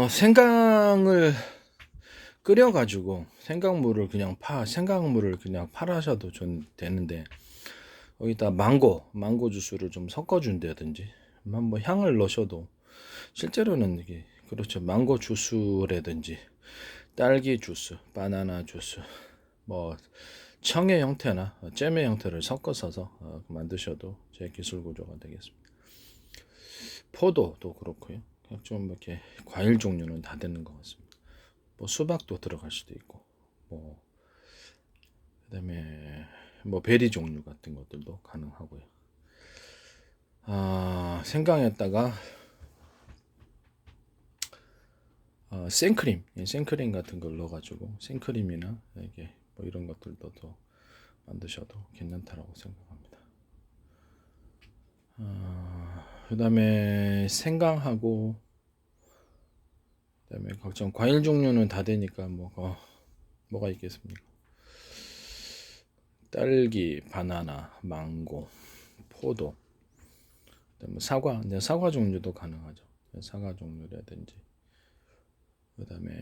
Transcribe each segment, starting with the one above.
생강을 끓여가지고 생강물을 그냥 팔아셔도 되는데 거기다 망고 주스를 좀 섞어준다든지 뭐 향을 넣으셔도 실제로는 이게 그렇죠. 망고 주스라든지 딸기 주스, 바나나 주스, 뭐 청의 형태나 잼의 형태를 섞어서 만드셔도 제 기술 구조가 되겠습니다. 포도도 그렇고요. 좀 이렇게 과일 종류는 다 되는 것 같습니다. 뭐 수박도 들어갈 수도 있고, 뭐 그다음에 뭐 베리 종류 같은 것들도 가능하고요. 생강에다가 생크림 같은 걸 넣어가지고 생크림이나 이게 뭐 이런 것들도 더 만드셔도 괜찮다라고 생각합니다. 그다음에 생강하고 그다음에 각종 과일 종류는 다 되니까 뭐가 있겠습니까? 딸기, 바나나, 망고, 포도, 그다음에 사과 종류도 가능하죠. 사과 종류라든지 그다음에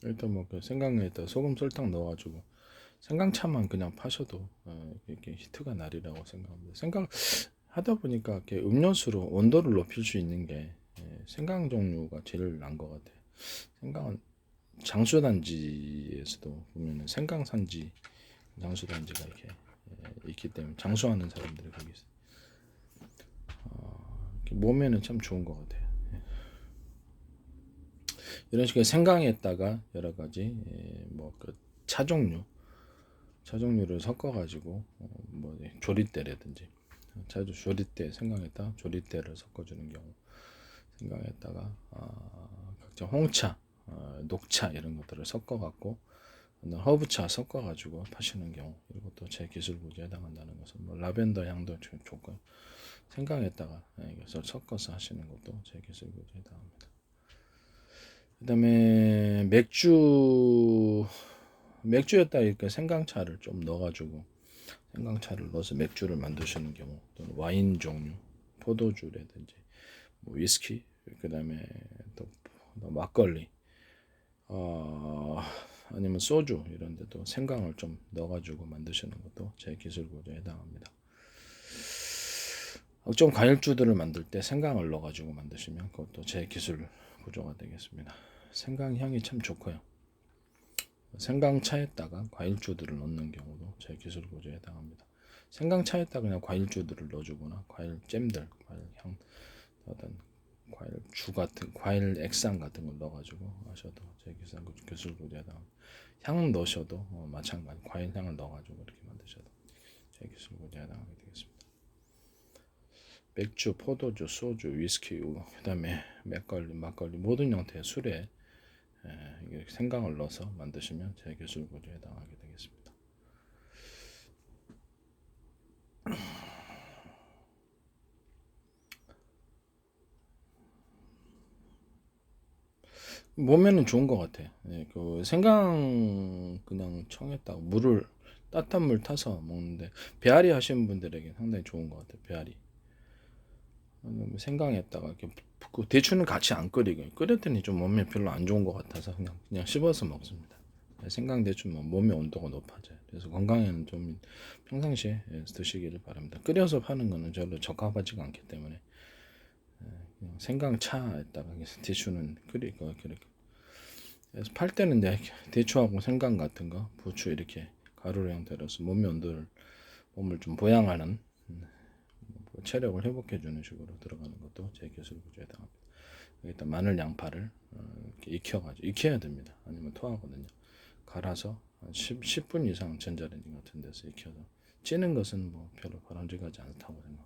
일단 뭐그 생강에다 소금 설탕 넣어가지고 생강차만 그냥 파셔도 이렇게 히트가 나리라고 생각합니다. 생강 하다 보니까 이렇게 음료수로 온도를 높일 수 있는 게 생강 종류가 제일 나은 것 같아요. 생강은 장수단지에서도 보면은 생강 산지 장수단지가 이렇게 있기 때문에 장수하는 사람들이 거기 있어요. 몸에는 참 좋은 것 같아요. 이런 식의 생강에다가 여러 가지 뭐그 차 종류를 섞어가지고 뭐 조리대라든지 조리대 생강에다 조리대를 섞어주는 경우 생강에다가 각종 홍차, 녹차 이런 것들을 섞어갖고 허브차 섞어가지고 파시는 경우 이것도 제 기술 구조에 해당한다는 것은 뭐 라벤더 향도 좋고 생강에다가 이것을 섞어서 하시는 것도 제 기술 구조에 해당합니다. 그다음에 맥주에다 이렇게 생강차를 좀 넣어가지고 생강차를 넣어서 맥주를 만드시는 경우 또는 와인 종류 포도주라든지 뭐 위스키 그다음에 또 막걸리 아니면 소주 이런 데도 생강을 좀 넣어가지고 만드시는 것도 제 기술 구조에 해당합니다. 좀 과일주들을 만들 때 생강을 넣어가지고 만드시면 그것도 제 기술 구조가 되겠습니다. 생강 향이 참 좋고요. 생강차에다가 과일주들을 넣는 경우도 제 기술 구조에 해당합니다. 생강차에다가 그냥 과일주들을 넣어주거나 과일잼들, 과일향, 어떤 과일주 같은 과일 액상 같은 걸 넣어가지고 하셔도 제 기술 구조에 해당합니다. 향 넣으셔도 마찬가지 과일향을 넣어가지고 이렇게 만드셔도 제 기술 구조에 해당하게 되겠습니다. 맥주, 포도주, 소주, 위스키, 그다음에 막걸리 모든 형태의 술에 생강을 넣어서 만드시면 제 기술 구조에 해당하게 되겠습니다. 몸에는 좋은 것 같아. 그 생강 그냥 청했다고 따뜻한 물 타서 먹는데 배앓이 하시는 분들에게 상당히 좋은 것 같아. 배앓이. 생강에다가 이렇게 그 대추는 같이 안 끓였더니 좀 몸에 별로 안 좋은 것 같아서 그냥 씹어서 먹습니다. 생강 대추 몸의 온도가 높아져요. 그래서 건강에는 좀 평상시에 드시기를 바랍니다. 끓여서 파는 거는 별로 적합하지가 않기 때문에 그냥 생강차에다가 대추는 끓이고 그렇게. 그래서 팔 때는 대추하고 생강 같은 거, 부추 이렇게 가루 형태로서 몸을 좀 보양하는 체력을 회복해주는 식으로 들어가는 것도 제 기술 구조에 해당합니다. 일단 마늘 양파를 이렇게 익혀야 됩니다. 아니면 토하거든요. 갈아서 한 10분 이상 전자레인지 같은 데서 익혀서 찌는 것은 뭐 별로 바람직하지 않다고 생각합니다.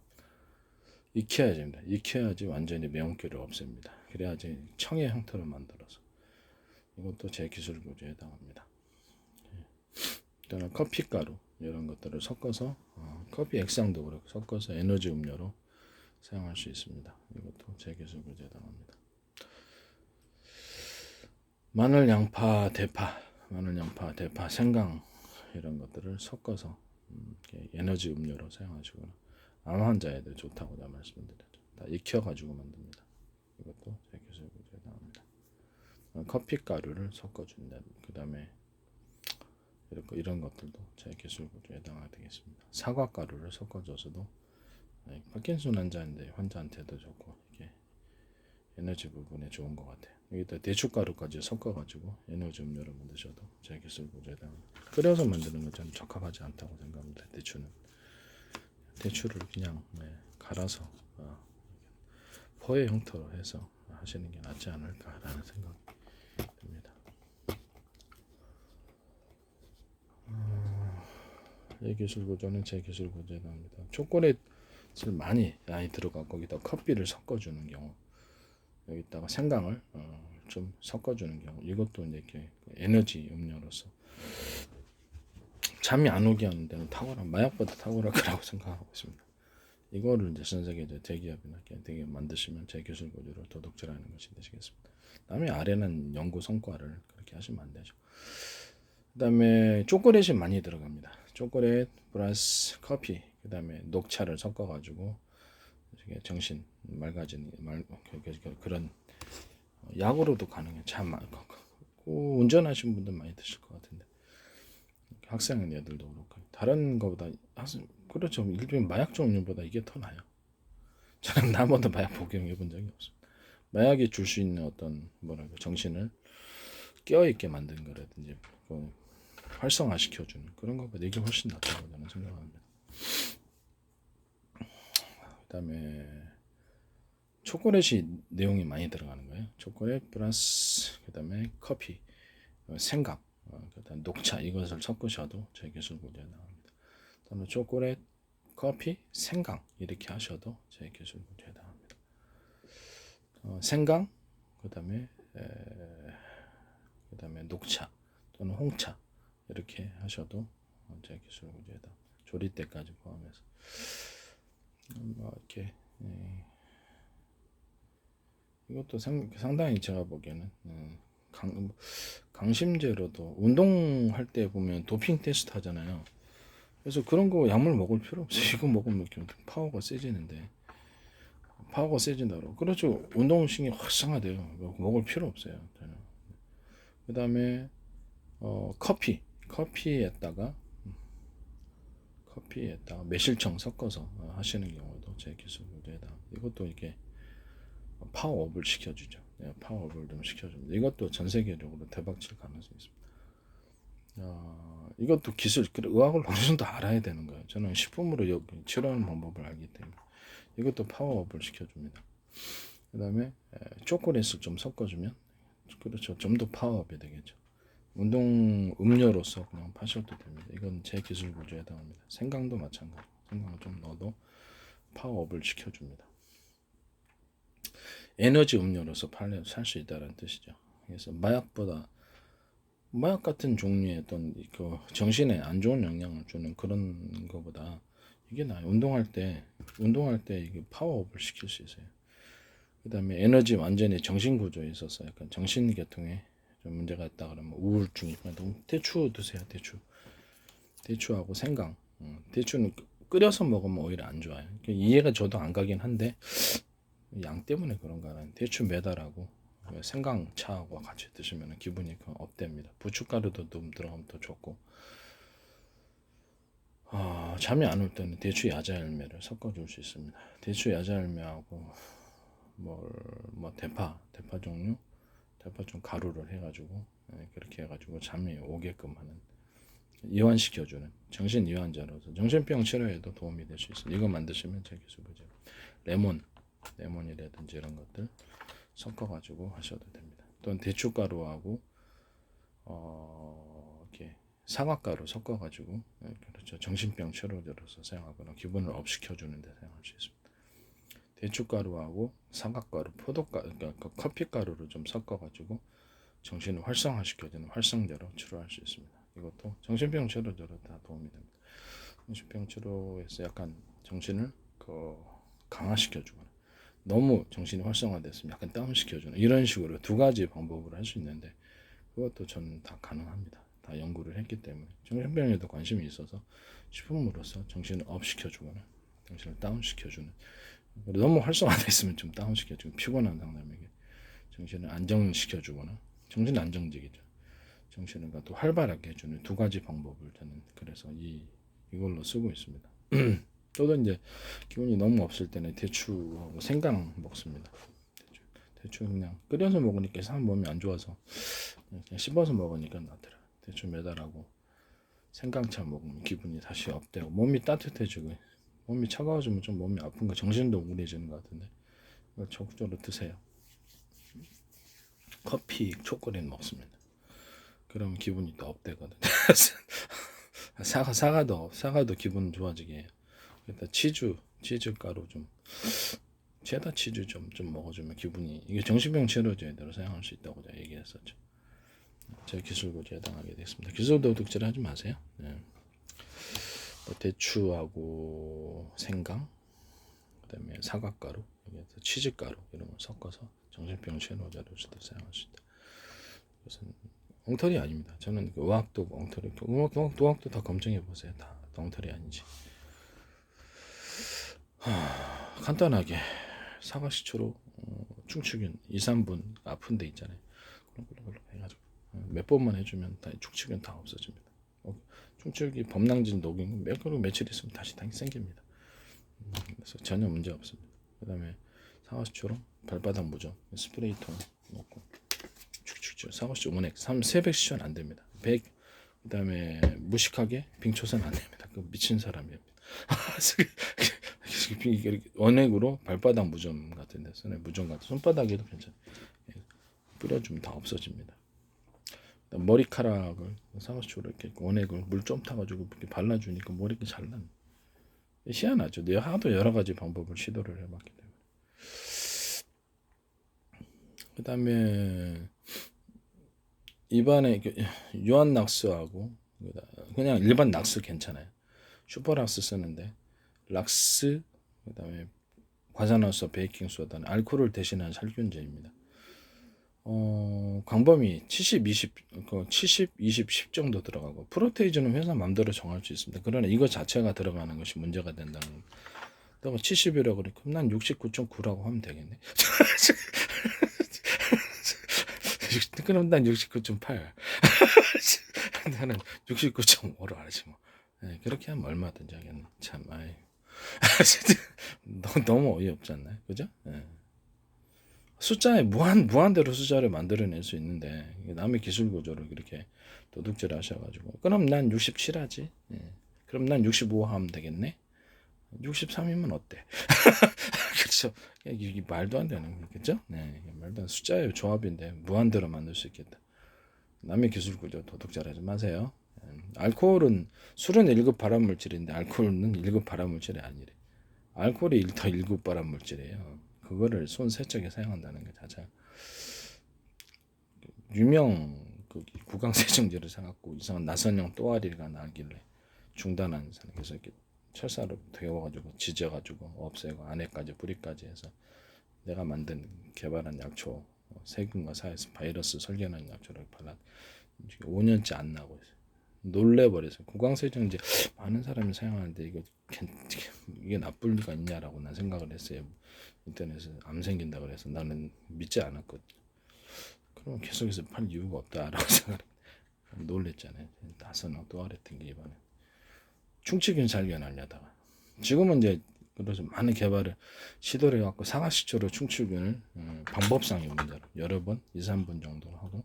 익혀야 됩니다. 익혀야지 완전히 매운기를 없앱니다. 그래야지 청의 형태로 만들어서 이것도 제 기술 구조에 해당합니다. 또는 커피가루 이런 것들을 섞어서 커피 액상도 그렇고 섞어서 에너지 음료로 사용할 수 있습니다. 이것도 제 기술 구조에 해당합니다. 마늘, 양파, 대파, 생강 이런 것들을 섞어서 에너지 음료로 사용하시거나 암 환자에도 좋다고 제가 말씀드렸죠. 다 익혀가지고 만듭니다. 이것도 제 기술 구조에 나옵니다. 커피 가루를 섞어준다. 그 다음에 이런 것들도 제 기술 구조에 해당되겠습니다. 사과 가루를 섞어줘서도 파킨슨 환자한테도 좋고 이게 에너지 부분에 좋은 것 같아요. 여기다 대추가루까지 섞어가지고 에너지 음료를 만드셔도 제 기술 구조에 해당합니다. 끓여서 만드는 건 저는 적합하지 않다고 생각합니다. 대추를 그냥 갈아서 포의 형태로 해서 하시는 게 낫지 않을까라는 생각이 듭니다. 이 기술 구조는 제 기술 구조에 나옵니다. 초콜릿을 많이 들어가고 거기다 커피를 섞어주는 경우, 여기다가 생강을 좀 섞어주는 경우, 이것도 이제 에너지 음료로서 잠이 안 오게 하는 데는 마약보다 탁월할 거라고 생각하고 있습니다. 이거를 이제 전 세계 대기업이나 대기업 만드시면 제 기술 구조를 도둑질하는 것이 되시겠습니다. 남의 아래는 연구 성과를 그렇게 하시면 안 되죠. 그다음에 초콜릿이 많이 들어갑니다. 초콜릿 플러스 커피, 그다음에 녹차를 섞어가지고 정신 맑아지는 그런 약으로도 가능해. 참 운전하시는 분들 많이 드실 것 같은데 학생 애들도 그렇고 다른 거보다 그렇죠. 일종의 마약 종류보다 이게 더 나아요. 저는 나보다 마약 복용해 본 적이 없습니다. 마약이 줄 수 있는 어떤 정신을 깨어 있게 만드는 거라든지 활성화 시켜주는 그런 것보다 이게 훨씬 낫다고 저는 생각합니다. 그다음에 초콜릿이 내용이 많이 들어가는 거예요. 초콜릿 플러스 그다음에 커피, 생강, 그다음 녹차 이것을 섞으셔도 제 기술 구조에 나옵니다. 그다음에 초콜릿, 커피, 생강 이렇게 하셔도 제 기술 구조에 나옵니다. 생강, 그다음에 녹차 또는 홍차 이렇게 하셔도 제 기술 구조에다 조리 때까지 포함해서 이렇게 이것도 상당히 제가 보기에는 강심제로도 운동할 때 보면 도핑 테스트 하잖아요. 그래서 그런 거 약물 먹을 필요 없어요. 이거 먹으면 파워가 세지는데 파워가 세진다고. 그렇죠. 운동신이 활성화돼요. 먹을 필요 없어요. 그 다음에 커피에다가 매실청 섞어서 하시는 경우도 제 기술 구조에다 이것도 이렇게 파워업을 시켜주죠. 파워업을 좀 시켜줍니다. 이것도 전 세계적으로 대박칠 가능성이 있습니다. 이것도 기술, 의학을 어느 정도 알아야 되는 거예요. 저는 식품으로 치료하는 방법을 알기 때문에 이것도 파워업을 시켜줍니다. 그 다음에 초콜릿을 좀 섞어주면 그렇죠. 좀 더 파워업이 되겠죠. 운동 음료로서 그냥 파셔도 됩니다. 이건 제 기술 구조에 해당합니다. 생강도 마찬가지. 생강을 좀 넣어도 파워업을 시켜줍니다. 에너지 음료로서 살 수 있다는 뜻이죠. 그래서 마약 같은 종류의 어떤 정신에 안 좋은 영향을 주는 그런 거보다 이게 나아요. 운동할 때 이게 파워업을 시킬 수 있어요. 그 다음에 에너지 완전히 정신 구조에 있어서 약간 정신 계통에 좀 문제가 있다 그러면 우울증이 대추 드세요. 대추하고 생강. 대추는 끓여서 먹으면 오히려 안 좋아요. 이해가 저도 안 가긴 한데 양 때문에 그런가. 대추 매달하고 생강차하고 같이 드시면 기분이 업됩니다. 부추가루도 좀 들어가면 더 좋고. 잠이 안 올 때는 대추 야자 열매를 섞어줄 수 있습니다. 대추 야자 열매하고 대파 종류, 대파 좀 가루를 해가지고 그렇게 해가지고 잠이 오게끔 하는 이완시켜주는 정신 이완제로서 정신병 치료에도 도움이 될 수 있습니다. 이거 만드시면 제 기술이죠. 레몬이라든지 이런 것들 섞어가지고 하셔도 됩니다. 또는 대추가루하고 이렇게 사과가루 섞어가지고 그렇죠. 정신병 치료제로서 사용하거나 기분을 업시켜주는 데 사용할 수 있습니다. 대추가루하고 사과가루, 포도가루, 그러니까 커피가루를 좀 섞어가지고 정신을 활성화시켜주는 활성제로 치료할 수 있습니다. 이것도 정신병 치료제로 다 도움이 됩니다. 정신병 치료에서 약간 정신을 강화시켜주거나 너무 정신이 활성화됐으면 약간 다운시켜주는 이런 식으로 두 가지 방법으로 할 수 있는데 그것도 저는 다 가능합니다. 다 연구를 했기 때문에 정신병에도 관심이 있어서 식품으로서 정신을 업시켜주거나 정신을 다운시켜주는. 너무 활성화돼 있으면 좀 다운시켜주고 피곤한 상담에게 정신을 안정시켜주거나 정신 안정적이죠. 정신을 또 활발하게 해주는 두 가지 방법을 저는 그래서 이걸로 쓰고 있습니다. 저도 이제 기운이 너무 없을 때는 대추하고 생강 먹습니다. 대추 그냥 끓여서 먹으니까 사람 몸이 안 좋아서 그냥 씹어서 먹으니까 낫더라. 대추 매달하고 생강차 먹으면 기분이 다시 업되고 몸이 따뜻해지고 몸이 차가워지면 좀 몸이 아픈 거 정신도 우울해지는 것 같은데 이걸 적극적으로 드세요. 커피, 초콜릿 먹습니다. 그러면 기분이 또 업되거든. 사과도 기분 좋아지게 해요. 일단 치즈 가루 좀 체다 치즈 좀 먹어주면 기분이 이게 정신병 치료제대로 사용할 수 있다고 제가 얘기했었죠. 제 기술고지에 해당하게 됐습니다. 기술도둑질 하지 마세요. 네. 대추하고 생강, 그다음에 사과가루, 여기에서 치즈가루 이런 걸 섞어서 정신병 치료제로서도 사용할 수 있다. 그것은 엉터리 아닙니다. 저는 의학도 엉터리, 의학도 다 검증해 보세요. 다 엉터리 아닌지. 간단하게 사과식초로 충치균 2, 3분 아픈 데 있잖아요. 그런 해가지고 몇 번만 해주면 다 충치균 다 없어집니다. 충치균 범낭진 녹인 며칠 있으면 다시 생깁니다. 그래서 전혀 문제 없습니다. 그 다음에 사과식초로 발바닥 무좀 스프레이통 넣고 축축축 사과식초 원액 300cc 안 됩니다. 100 그 다음에 무식하게 빙초선 안 됩니다. 그 미친 사람이에요. 원액으로 발바닥 무좀 같은데 손에 무좀 같은 손바닥에도 괜찮아요. 뿌려주면 다 없어집니다. 머리카락을 사과식초로 이렇게 원액을 물 좀 타가지고 이렇게 발라주니까 머리가 잘 나요. 희한하죠. 내가 하도 여러 가지 방법을 시도를 해봤기 때문에. 그 다음에 입안에 유한 락스하고 그냥 일반 락스 괜찮아요. 슈퍼락스 쓰는데 락스 그 다음에 과산화수, 베이킹소다는 알코올을 대신한 살균제입니다. 광범위 70, 20, 10 정도 들어가고 프로테이즈는 회사 마음대로 정할 수 있습니다. 그러나 이거 자체가 들어가는 것이 문제가 된다는 거. 70이라고 그래. 그럼 난 69.9라고 하면 되겠네. 그럼 난 69.8. 나는 69.5로 하지 뭐. 네, 그렇게 하면 얼마든지 하겠네. 참, 아이. 너무 어이없지 않나요? 그죠? 네. 숫자에 무한대로 숫자를 만들어낼 수 있는데 남의 기술 구조를 그렇게 도둑질 하셔가지고 그럼 난 67 하지. 예. 그럼 난 65 하면 되겠네. 63이면 어때? 그렇죠. 이게 말도 안 되는 거겠죠? 네, 말도 안 숫자의 조합인데 무한대로 만들 수 있겠다. 남의 기술 구조 도둑질 하지 마세요. 알코올은 술은 1급 발암물질인데 알코올은 1급 발암물질이 아니래. 알코올이 더 1급 발암물질이에요. 그거를 손 세척에 사용한다는 것 자체가 유명 구강세정제를 사갖고 이상한 나선형 또아리가 나길래 중단한 사람 그래서 이렇게 철사로 데워가지고 지져가지고 없애고 안에까지 뿌리까지 해서 내가 만든 개발한 약초 세균과 사회에서 바이러스 설계하는 약초를 발라 5년째 안 나고 있어요. 놀래버려서 구강세정제 많은 사람이 사용하는데 이게 나쁠 리가 있냐라고 난 생각을 했어요. 인터넷에 암 생긴다 그래서 나는 믿지 않았거든. 그럼 계속해서 팔 이유가 없다라고 생각을 놀랬잖아요. 나서는 또 아랬던 게 이번에 충치균 살균하려다가 지금은 이제 그래서 많은 개발을 시도를 해갖고 사과식초로 충치균을 방법상의 문제로 여러 번 2, 3번 정도 하고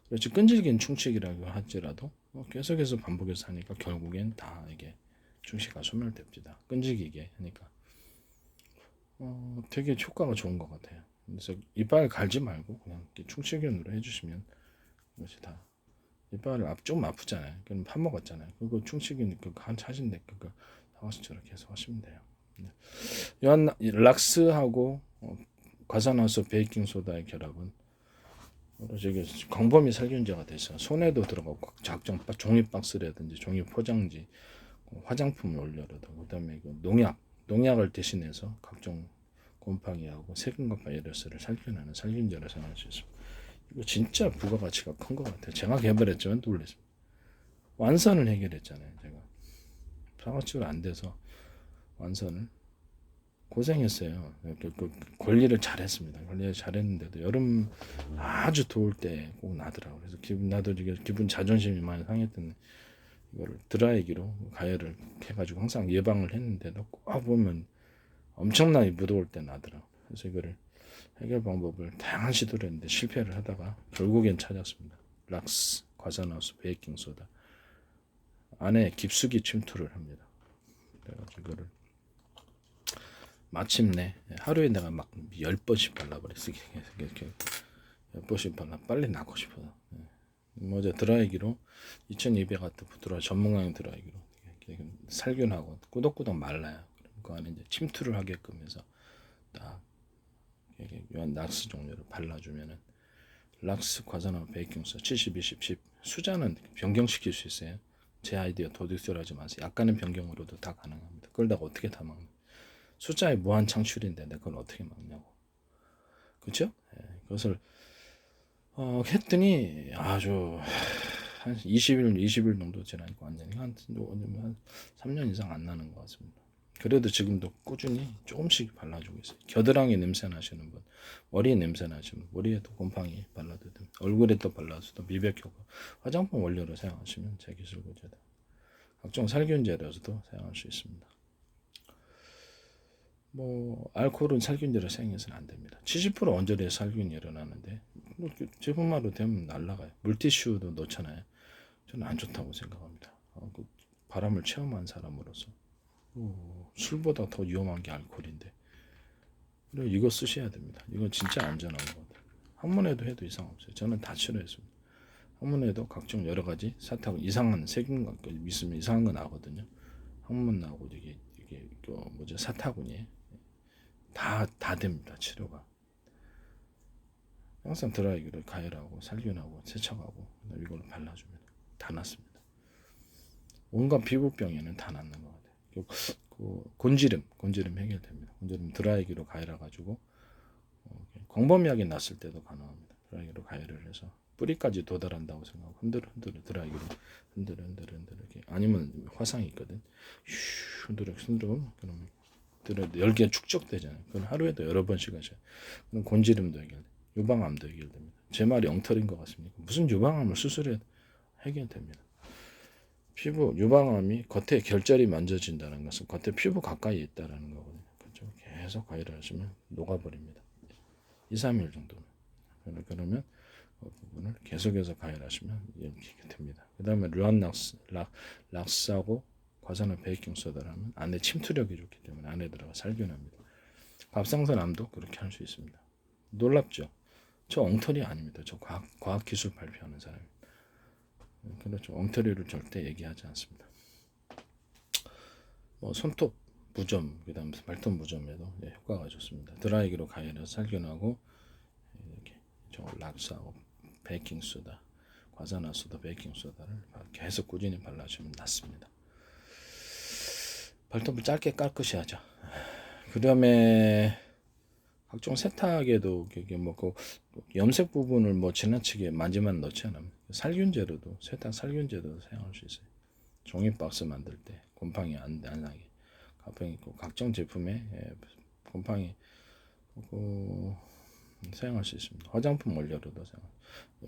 그렇지 끈질긴 충치기라고 할지라도 계속해서 반복해서 하니까 결국엔 다 이게 충치가 소멸됩니다. 끈질기게 하니까 되게 효과가 좋은 것 같아요. 그래서 이빨 갈지 말고 그냥 충치균으로 해주시면 이것이 다 이빨을 좀 아프잖아요. 그럼 밥 먹었잖아요. 그거 충치균 간 차신데 그거 사과식초로 계속 하시면 돼요. 요한 락스하고 과산화수 베이킹소다의 결합은 저기 광범위 살균제가 돼서 손에도 들어가고 작정 종이 박스라든지 종이 포장지 화장품을 올려도 그다음에 농약을 대신해서 각종 곰팡이하고 세균과 바이러스를 살균하는 살균제를 사용할 수 있습니다. 이거 진짜 부가가치가 큰 것 같아요. 제가 개발했지만 놀랐습니다. 완선을 해결했잖아요. 제가 사과치료 안 돼서 완선을 고생했어요. 그 관리를 잘했습니다. 관리를 잘했는데도 여름 아주 더울 때 꼭 나더라고요. 그래서 나도 기분 자존심이 많이 상했던 이거를 드라이기로 가열을 해가지고 항상 예방을 했는데도 꼭 보면 엄청나게 무더울 때 나더라고요. 그래서 이거를 해결 방법을 다양한 시도를 했는데 실패를 하다가 결국엔 찾았습니다. 락스, 과산화수, 베이킹소다. 안에 깊숙이 침투를 합니다. 그래가지고 이거를 마침내 하루에 내가 막 10번씩 발라버렸어. 이렇게 10번씩 발라 빨리 나고 싶어서. 어제 드라이기로 2200W 부드러운 전문가용 드라이기로 살균하고 꾸덕꾸덕 말라요. 그 안에 이제 침투를 하게끔 해서 딱 요한 락스 종류를 발라주면은 락스 과산화 베이킹소 70, 20, 10 숫자는 변경시킬 수 있어요. 제 아이디어 도둑질하지 마세요. 약간의 변경으로도 다 가능합니다. 그러다가 어떻게 다 막냐? 숫자의 무한 창출인데 내가 그걸 어떻게 막냐고. 그렇죠? 그것을 했더니 아주 한 20일 정도 지나니까 완전히 한 3년 이상 안 나는 것 같습니다. 그래도 지금도 꾸준히 조금씩 발라주고 있어요. 겨드랑이 냄새 나시는 분, 머리에 냄새 나시는 분, 머리에도 곰팡이 발라도 됩니다. 얼굴에 또 발라서도 미백 효과, 화장품 원료로 사용하시면 제 기술 구제다. 각종 살균제로서도 사용할 수 있습니다. 알코올은 살균제로 사용해서는 안 됩니다. 70% 원자력의 살균이 일어나는데 제품화로 되면 날라가요. 물티슈도 넣잖아요. 저는 안 좋다고 생각합니다. 바람을 체험한 사람으로서 술보다 더 위험한 게 알코올인데 그리고 이거 쓰셔야 됩니다. 이건 진짜 안전한 것 같아요. 항문에도 해도 이상 없어요. 저는 다 치료했습니다. 항문에도 각종 여러 가지 사타구 이상한 세균 있으면 이상한 거 나거든요. 항문 나고 이게 사타구니 다 됩니다. 치료가. 항상 드라이기를 가열하고 살균하고 세척하고 이걸 발라주면 다 낫습니다. 온갖 피부병에는 다 낫는 것 같아요. 곤지름 해결됩니다. 곤지름 드라이기로 가열해가지고 광범위하게 났을 때도 가능합니다. 드라이기로 가열을 해서 뿌리까지 도달한다고 생각하고 흔들어 드라이기로 흔들어 이렇게 아니면 화상이 있거든. 흔들어 그러면 열기가 축적되잖아요. 그건 하루에도 여러 번씩 하셔요. 그럼 곤지름도 해결돼. 유방암도 해결됩니다. 제 말이 엉터리인 것 같습니까? 무슨 유방암을 수술해 해결됩니다. 피부 유방암이 겉에 결절이 만져진다는 것은 겉에 피부 가까이 있다라는 거거든요. 그렇죠? 계속 가열을 하시면 녹아버립니다. 2, 3일 정도는. 그러면 그 부분을 계속해서 가열하시면 이렇게 됩니다. 그 다음에 락스하고 과산화 베이킹소다라면 안에 침투력이 좋기 때문에 안에 들어가 살균합니다. 갑상선암도 그렇게 할 수 있습니다. 놀랍죠? 저 엉터리 아닙니다. 저 과학 기술 발표하는 사람입니다. 그렇죠. 엉터리를 절대 얘기하지 않습니다. 손톱 무좀, 그다음 발톱 무좀에도 효과가 좋습니다. 드라이기로 가열해서 살균하고 이렇게 락스하고 베이킹소다, 과산화소다, 베이킹소다를 계속 꾸준히 발라주면 낫습니다. 발톱을 짧게 깎으셔 야죠. 그다음에 각종 세탁에도 염색 부분을 지나치게 만지만 넣지 않으면 살균제로도 세탁 살균제도 사용할 수 있어요. 종이 박스 만들 때 곰팡이 안 나게 각종 제품에 곰팡이 사용할 수 있습니다. 화장품 원료로도 사용.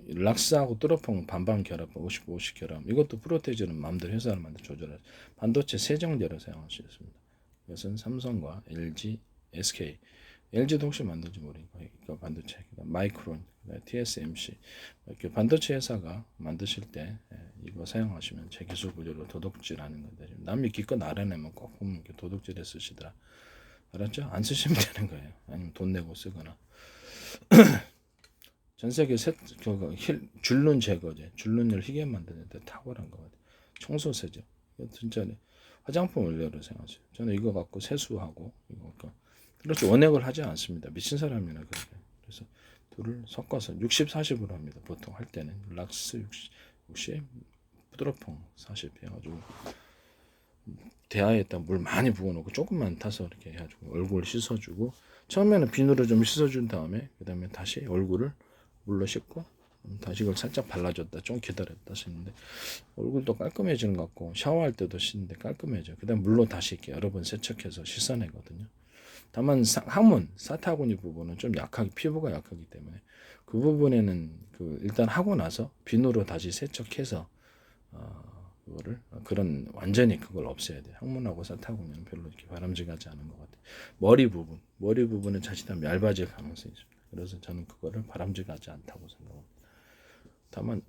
락스하고 뚜러퐁 반반 결합 50 결합 이것도 프로테이즈는 마음대로 회사를 만들 조절해 반도체 세정제로 사용할 수 있습니다. 이것은 삼성과 LG, SK LG도 혹시 만들지 모르니까 반도체, 마이크론, TSMC 이렇게 반도체 회사가 만드실 때 이거 사용하시면 제 기술 구조로 도둑질하는 건데 남이 기껏 알아내면 꼭 보면 도둑질에 쓰시더라. 알았죠? 안 쓰시면 되는 거예요. 아니면 돈 내고 쓰거나. 전 세계 줄눈 제거제, 줄눈을 희게 만드는데 탁월한 거 같아요. 청소세제, 이거 진짜 화장품 원료로 생각하세요. 저는 이거 갖고 세수하고 이거 그렇죠. 원액을 하지 않습니다. 미친 사람이나 그렇게. 그래서 둘을 섞어서 60, 40으로 합니다. 보통 할 때는 락스 60 부드러퐁 40 해가지고 대야에다 물 많이 부어놓고 조금만 타서 이렇게 해가지고 얼굴 씻어주고 처음에는 비누로 좀 씻어준 다음에 그 다음에 다시 얼굴을 물로 씻고 다시걸 살짝 발라줬다 좀 기다렸다 씻는데 얼굴도 깔끔해지는 것 같고 샤워할 때도 씻는데 깔끔해져요. 그다음 물로 다시 이렇게 여러 번 세척해서 씻어내거든요. 다만 항문 사타구니 부분은 좀 약하게 피부가 약하기 때문에 그 부분에는 그 일단 하고 나서 비누로 다시 세척해서 그거를 그런 완전히 그걸 없애야 돼요. 항문하고 사타구니는 별로 이렇게 바람직하지 않은 것 같아요. 머리 부분은 자칫하면 얇아질 가능성이 있습니다. 그래서 저는 그거를 바람직하지 않다고 생각합니다. 다만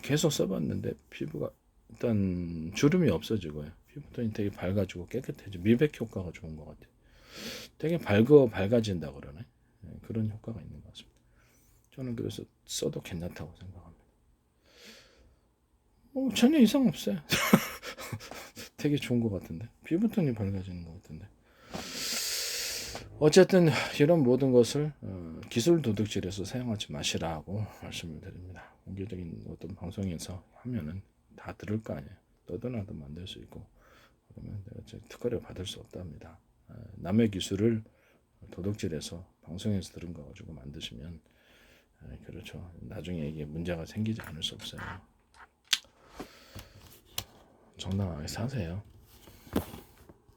계속 써봤는데 피부가 일단 주름이 없어지고요. 피부톤이 되게 밝아지고 깨끗해지고 미백 효과가 좋은 것 같아요. 되게 밝아진다 그러네. 그런 효과가 있는 것 같습니다. 저는 그래서 써도 괜찮다고 생각합니다. 전혀 이상 없어요. 되게 좋은 것 같은데 피부톤이 밝아지는 것 같은데 어쨌든 이런 모든 것을 기술 도둑질에서 사용하지 마시라고 말씀을 드립니다. 공개적인 어떤 방송에서 하면은 다 들을 거 아니에요. 떠드나도 만들 수 있고 그러면 내가 특허를 받을 수 없답니다. 남의 기술을 도둑질해서 방송에서 들은 거 가지고 만드시면 그렇죠. 나중에 이게 문제가 생기지 않을 수 없어요. 정당하게 사세요.